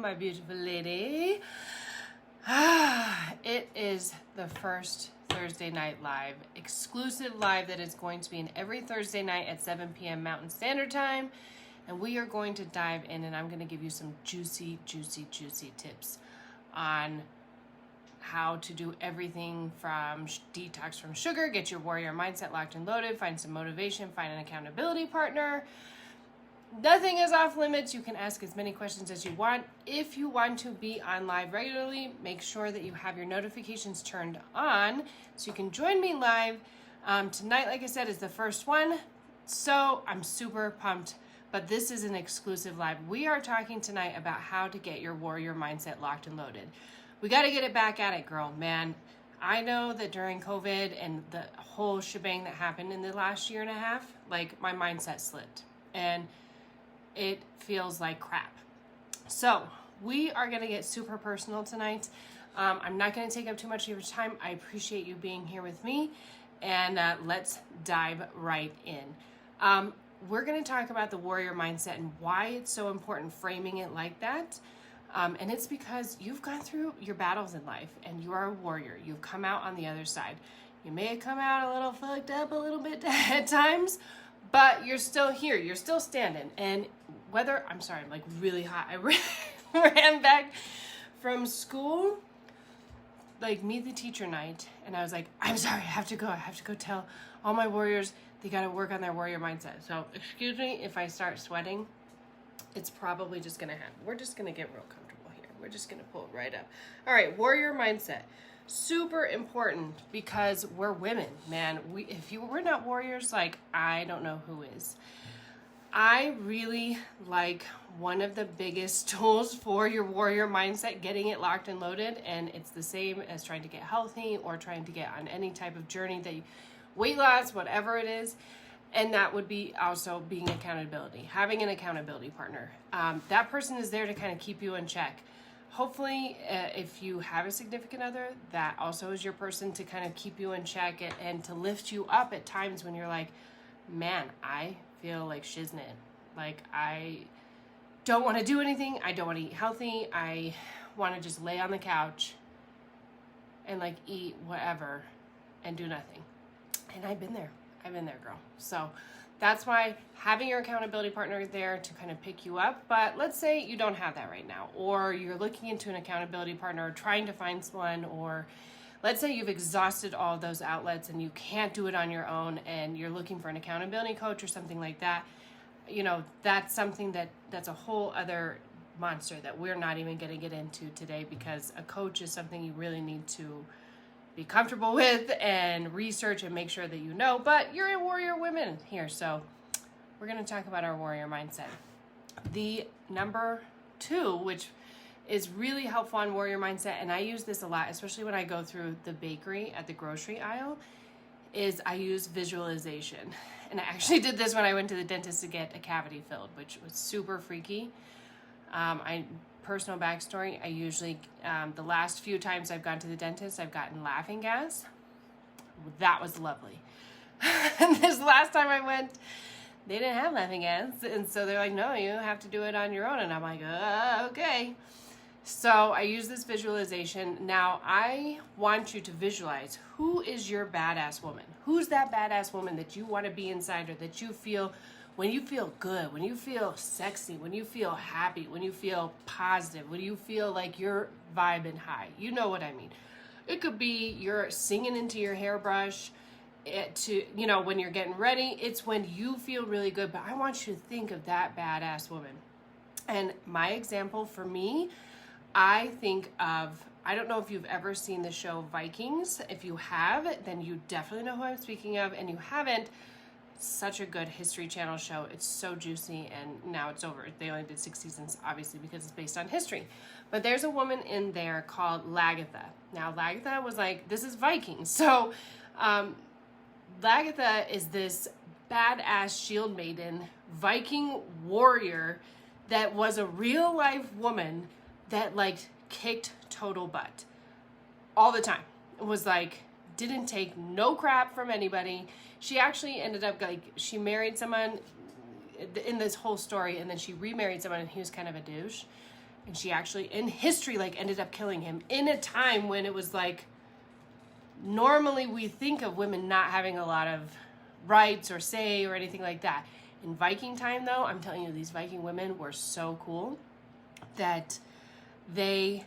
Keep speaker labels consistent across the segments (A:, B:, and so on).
A: my beautiful lady. It is the first Thursday night live, exclusive live that is going to be in every Thursday night at 7 p.m. Mountain Standard Time. And we are going to dive in, and I'm going to give you some juicy tips on how to do everything from detox from sugar, get your warrior mindset locked and loaded, find some motivation, find an accountability partner. Nothing is off limits. You can ask as many questions as you want. If you want to be on live regularly, make sure that you have your notifications turned on so you can join me live. Tonight, like I said, is the first one. So I'm super pumped, but this is an exclusive live. We are talking tonight about how to get your warrior mindset locked and loaded. We got to get it back at it, girl, man. I know that during COVID and the whole shebang that happened in the last year and a half, like my mindset slipped and it feels like crap. So we are going to get super personal tonight. I'm not going to take up too much of your time. I appreciate you being here with me, and let's dive right in. We're going to talk about the warrior mindset and why it's so important, framing it like that. And it's because you've gone through your battles in life and you are a warrior. You've come out on the other side. You may have come out a little fucked up a little bit at times, but you're still here. You're still standing. And I'm sorry, I'm like really hot. I ran back from school, like meet the teacher night. And I was like, I'm sorry, I have to go. I have to go tell all my warriors they got to work on their warrior mindset. So excuse me if I start sweating. It's probably just going to happen. We're just going to get real comfortable here. We're just going to pull it right up. All right, warrior mindset. Super important because we're women, man. If we're not warriors, like, I don't know who is. I really like one of the biggest tools for your warrior mindset, getting it locked and loaded, and it's the same as trying to get healthy or trying to get on any type of journey weight loss, whatever it is. And that would be also being accountability, having an accountability partner. That person is there to kind of keep you in check. Hopefully, if you have a significant other, that also is your person to kind of keep you in check and to lift you up at times when you're like, man, I feel like shiznit. Like, I don't want to do anything. I don't want to eat healthy. I want to just lay on the couch and like eat whatever and do nothing. And I've been there, girl. So that's why having your accountability partner there to kind of pick you up. But let's say you don't have that right now, or you're looking into an accountability partner, or trying to find one, or let's say you've exhausted all of those outlets and you can't do it on your own and you're looking for an accountability coach or something like that. You know, that's something that's a whole other monster that we're not even going to get into today, because a coach is something you really need to be comfortable with and research and make sure that you know. But you're a warrior women here, so we're going to talk about our warrior mindset. The number 2, which is really helpful on warrior mindset, and I use this a lot, especially when I go through the bakery at the grocery aisle, is I use visualization. And I actually did this when I went to the dentist to get a cavity filled, which was super freaky. Personal backstory, I usually, the last few times I've gone to the dentist, I've gotten laughing gas. That was lovely. And this last time I went, they didn't have laughing gas. And so they're like, no, you have to do it on your own. And I'm like, okay. So I use this visualization. Now I want you to visualize, who is your badass woman? Who's that badass woman that you want to be inside, or that you feel when you feel good, when you feel sexy, when you feel happy, when you feel positive, when you feel like you're vibing high. You know what I mean. It could be you're singing into your hairbrush when you're getting ready. It's when you feel really good, but I want you to think of that badass woman. And my example for me, I think of, I don't know if you've ever seen the show Vikings. If you have, then you definitely know who I'm speaking of, and you haven't, such a good History Channel show. It's so juicy, and now it's over. They only did 6 seasons, obviously, because it's based on history. But there's a woman in there called Lagertha. Now, Lagertha was like, this is Vikings. So, Lagertha is this badass shield maiden, Viking warrior that was a real life woman that like kicked total butt all the time. It was like, didn't take no crap from anybody. She actually ended up she married someone in this whole story, and then she remarried someone, and he was kind of a douche. And she actually, in history, like ended up killing him in a time when it was like, normally we think of women not having a lot of rights or say or anything like that. In Viking time, though, I'm telling you, these Viking women were so cool that they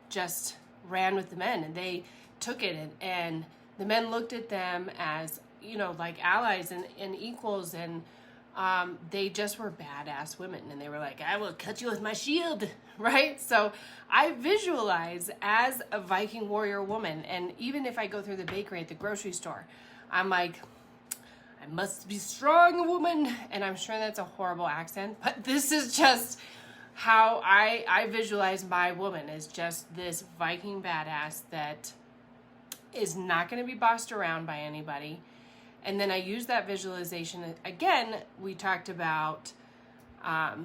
A: just ran with the men, and they took it, and the men looked at them as, you know, like allies and equals, and they just were badass women, and they were like, I will cut you with my shield, right? So I visualize as a Viking warrior woman, and even if I go through the bakery at the grocery store, I'm like, I must be strong, woman. And I'm sure that's a horrible accent, but this is just how I visualize my woman, is just this Viking badass that is not going to be bossed around by anybody. And then I use that visualization. Again, we talked about a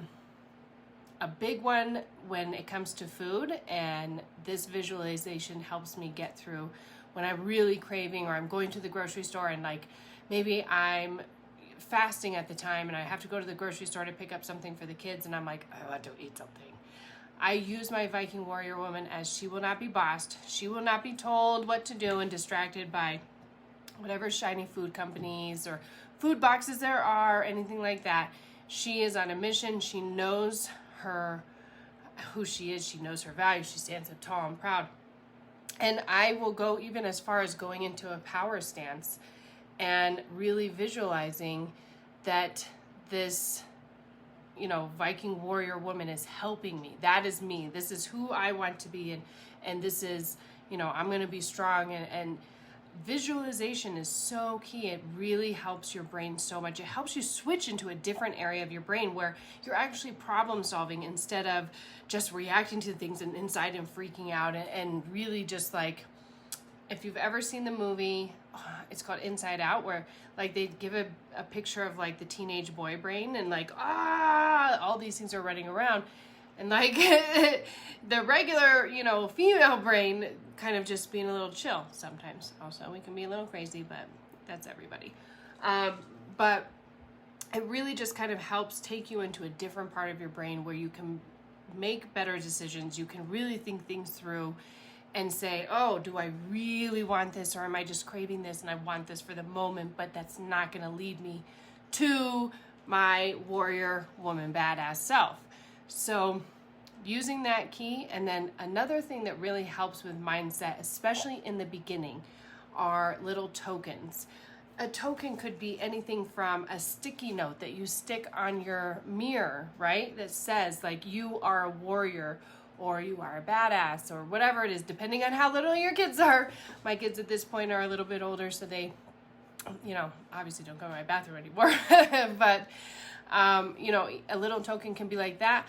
A: big one when it comes to food, and this visualization helps me get through when I'm really craving, or I'm going to the grocery store and like maybe I'm fasting at the time and I have to go to the grocery store to pick up something for the kids, and I'm like, I want to eat something. I use my Viking warrior woman as she will not be bossed. She will not be told what to do and distracted by whatever shiny food companies or food boxes there are, anything like that. She is on a mission. She knows who she is. She knows her values. She stands up tall and proud. And I will go even as far as going into a power stance and really visualizing that this, you know, Viking warrior woman is helping me. That is me. This is who I want to be. And this is, you know, I'm going to be strong. And visualization is so key. It really helps your brain so much. It helps you switch into a different area of your brain where you're actually problem solving instead of just reacting to things and inside and freaking out, and really just like, if you've ever seen the movie, it's called Inside Out, where like they give a picture of like the teenage boy brain, and like, all these things are running around, and like the regular, you know, female brain kind of just being a little chill sometimes. Also, we can be a little crazy, but that's everybody. But it really just kind of helps take you into a different part of your brain where you can make better decisions. You can really think things through and say, oh, do I really want this, or am I just craving this and I want this for the moment, but that's not going to lead me to my warrior woman badass self. So using that key. And then another thing that really helps with mindset, especially in the beginning, are little tokens. A token could be anything from a sticky note that you stick on your mirror, right? That says like, you are a warrior, or you are a badass, or whatever it is, depending on how little your kids are. My kids at this point are a little bit older, so they, you know, obviously don't go to my bathroom anymore. But, you know, a little token can be like that.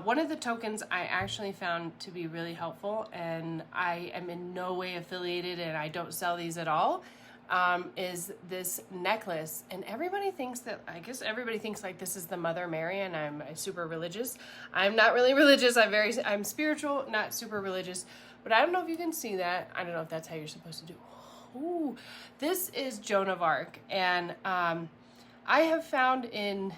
A: One of the tokens I actually found to be really helpful, and I am in no way affiliated and I don't sell these at all, is this necklace. And everybody thinks that, I guess everybody thinks like this is the Mother Mary, and I'm super religious. I'm not really religious. I'm spiritual, not super religious, but I don't know if you can see that. I don't know if that's how you're supposed to do. Ooh, this is Joan of Arc. And, I have found in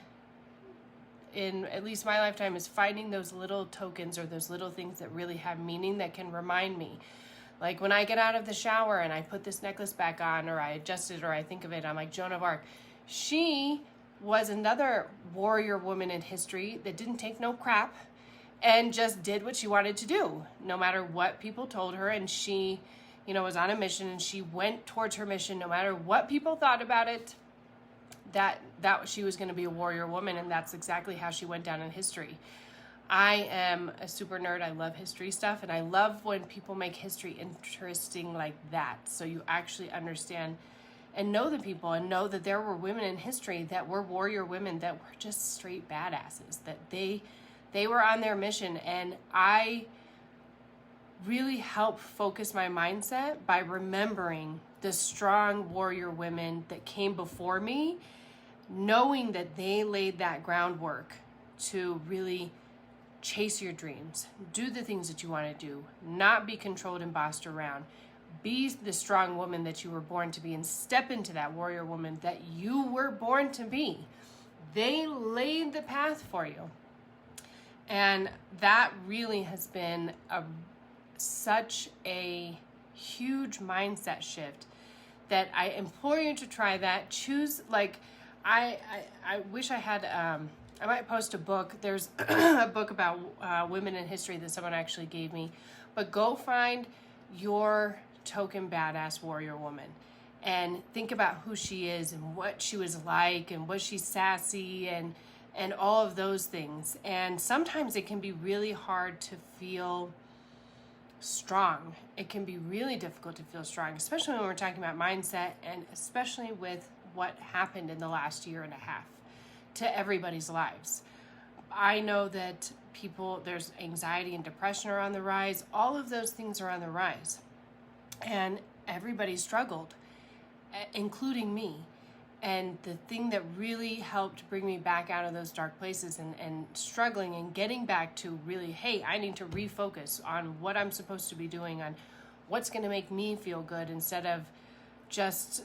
A: at least my lifetime is finding those little tokens or those little things that really have meaning that can remind me. Like when I get out of the shower and I put this necklace back on, or I adjust it, or I think of it, I'm like, Joan of Arc. She was another warrior woman in history that didn't take no crap and just did what she wanted to do, no matter what people told her. And she, you know, was on a mission, and she went towards her mission no matter what people thought about it. That she was going to be a warrior woman, and that's exactly how she went down in history. I am a super nerd. I love history stuff, and I love when people make history interesting like that. So you actually understand and know the people, and know that there were women in history that were warrior women that were just straight badasses, that they were on their mission. And I really help focus my mindset by remembering the strong warrior women that came before me, knowing that they laid that groundwork to really chase your dreams, do the things that you want to do, not be controlled and bossed around, be the strong woman that you were born to be, and step into that warrior woman that you were born to be. They laid the path for you. And that really has been such a huge mindset shift that I implore you to try that. Choose, like, I wish I had, I might post a book. There's a book about women in history that someone actually gave me. But go find your token badass warrior woman and think about who she is and what she was like and was she sassy and all of those things. And sometimes it can be really hard to feel strong. It can be really difficult to feel strong, especially when we're talking about mindset, and especially with what happened in the last year and a half to everybody's lives. I know that there's anxiety and depression are on the rise. All of those things are on the rise. And everybody struggled, including me. And the thing that really helped bring me back out of those dark places and struggling and getting back to really, hey, I need to refocus on what I'm supposed to be doing, on what's going to make me feel good, instead of just,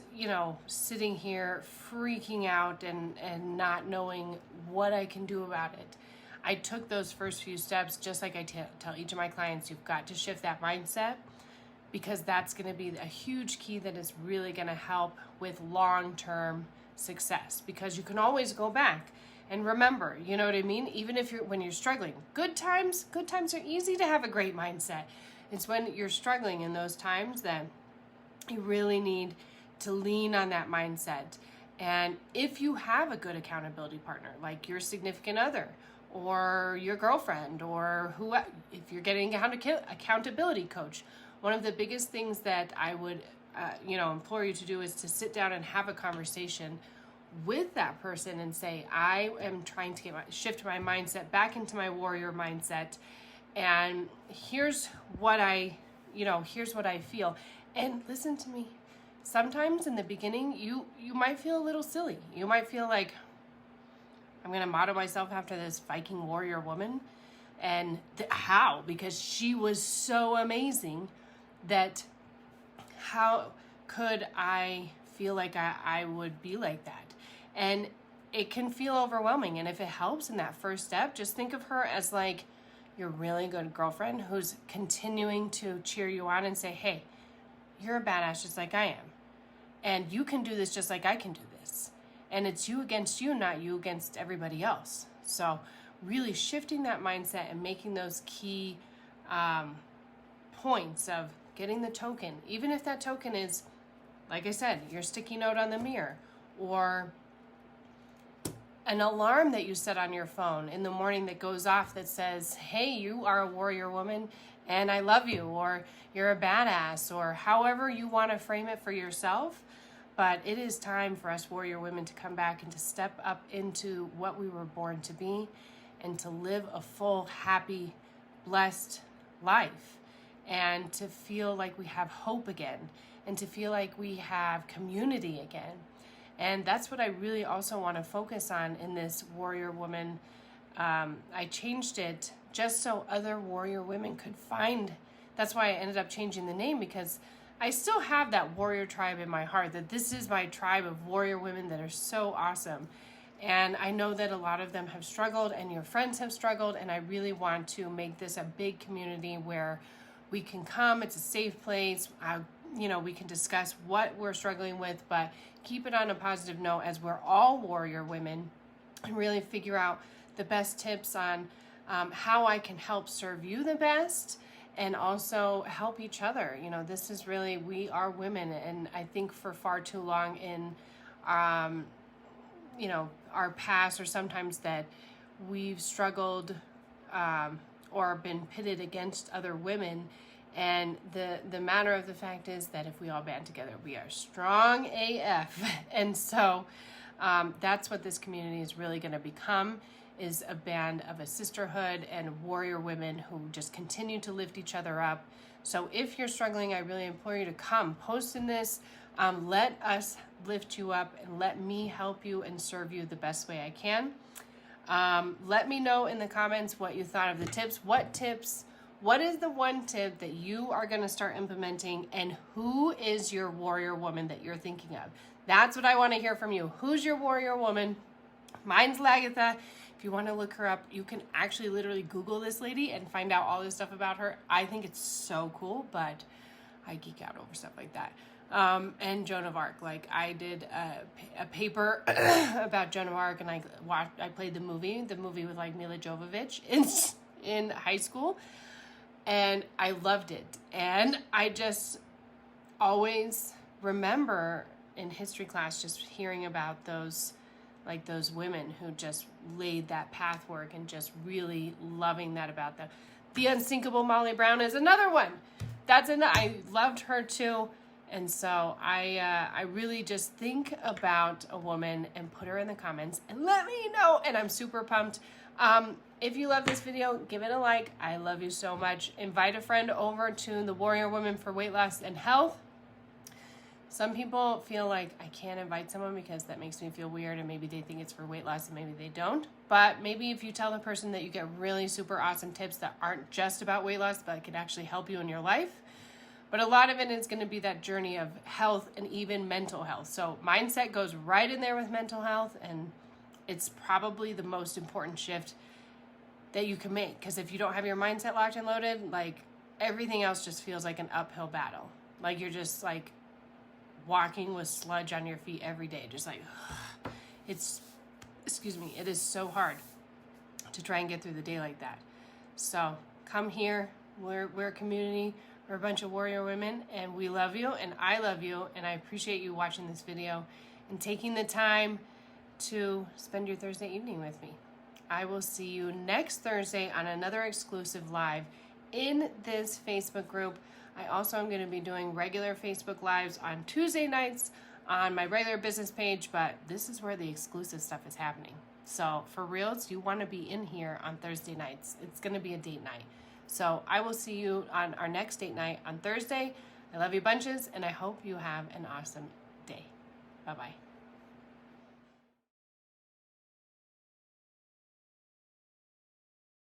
A: sitting here freaking out and not knowing what I can do about it. I took those first few steps, just like I tell each of my clients, you've got to shift that mindset, because that's going to be a huge key that is really going to help with long-term success, because you can always go back and remember, you know what I mean? Even if when you're struggling, good times are easy to have a great mindset. It's when you're struggling in those times that you really need to lean on that mindset. And if you have a good accountability partner, like your significant other or your girlfriend, or if you're getting an accountability coach, one of the biggest things that I would implore you to do is to sit down and have a conversation with that person and say, I am trying to shift my mindset back into my warrior mindset, and here's what I feel. And listen to me. Sometimes in the beginning, you might feel a little silly. You might feel like, I'm going to model myself after this Viking warrior woman. And how? Because she was so amazing that how could I feel like I would be like that? And it can feel overwhelming. And if it helps in that first step, just think of her as like your really good girlfriend who's continuing to cheer you on and say, hey, you're a badass just like I am. And you can do this just like I can do this. And it's you against you, not you against everybody else. So really shifting that mindset and making those key points of getting the token, even if that token is, like I said, your sticky note on the mirror, or an alarm that you set on your phone in the morning that goes off that says, hey, you are a warrior woman and I love you, or you're a badass, or however you want to frame it for yourself. But it is time for us warrior women to come back and to step up into what we were born to be and to live a full, happy, blessed life, and to feel like we have hope again, and to feel like we have community again. And that's what I really also want to focus on in this warrior woman. I changed it just so other warrior women could find. That's why I ended up changing the name, because I still have that warrior tribe in my heart, that this is my tribe of warrior women that are so awesome. And I know that a lot of them have struggled and your friends have struggled, and I really want to make this a big community where we can come. It's a safe place. We can discuss what we're struggling with, but keep it on a positive note as we're all warrior women, and really figure out the best tips on how I can help serve you the best, and also help each other. This is really, we are women, and I think for far too long in our past, or sometimes that we've struggled or been pitted against other women. And the matter of the fact is that if we all band together, we are strong AF. And so that's what this community is really going to become, is a band of a sisterhood and warrior women who just continue to lift each other up. So if you're struggling, I really implore you to come, post in this, let us lift you up, and let me help you and serve you the best way I can. Let me know in the comments what you thought of the tips. What is the one tip that you are going to start implementing, and who is your warrior woman that you're thinking of? That's what I want to hear from you. Who's your warrior woman? Mine's Lagatha. If you want to look her up, you can actually literally Google this lady and find out all this stuff about her. I think it's so cool, but I geek out over stuff like that. And Joan of Arc. Like, I did a paper about Joan of Arc, and I played the movie with like Mila Jovovich in high school, and I loved it. And I just always remember in history class just hearing about those women who just laid that path work and just really loving that about them. The Unsinkable Molly Brown is another one. I loved her too. And so I really just think about a woman and put her in the comments and let me know. And I'm super pumped. If you love this video, give it a like. I love you so much. Invite a friend over to the Warrior Women for Weight Loss and Health. Some people feel like I can't invite someone because that makes me feel weird, and maybe they think it's for weight loss and maybe they don't. But maybe if you tell the person that you get really super awesome tips that aren't just about weight loss, but could actually help you in your life. But a lot of it is going to be that journey of health and even mental health. So mindset goes right in there with mental health, and it's probably the most important shift that you can make. Because if you don't have your mindset locked and loaded, like, everything else just feels like an uphill battle. Like, you're just like walking with sludge on your feet every day. Just like, it is so hard to try and get through the day like that. So come here. We're a community. We're a bunch of warrior women, and we love you, and I love you, and I appreciate you watching this video and taking the time to spend your Thursday evening with me. I will see you next Thursday on another exclusive live in this Facebook group. I also am going to be doing regular Facebook Lives on Tuesday nights on my regular business page, but this is where the exclusive stuff is happening. So for reals, you want to be in here on Thursday nights. It's going to be a date night. So I will see you on our next date night on Thursday. I love you bunches, and I hope you have an awesome day. Bye-bye.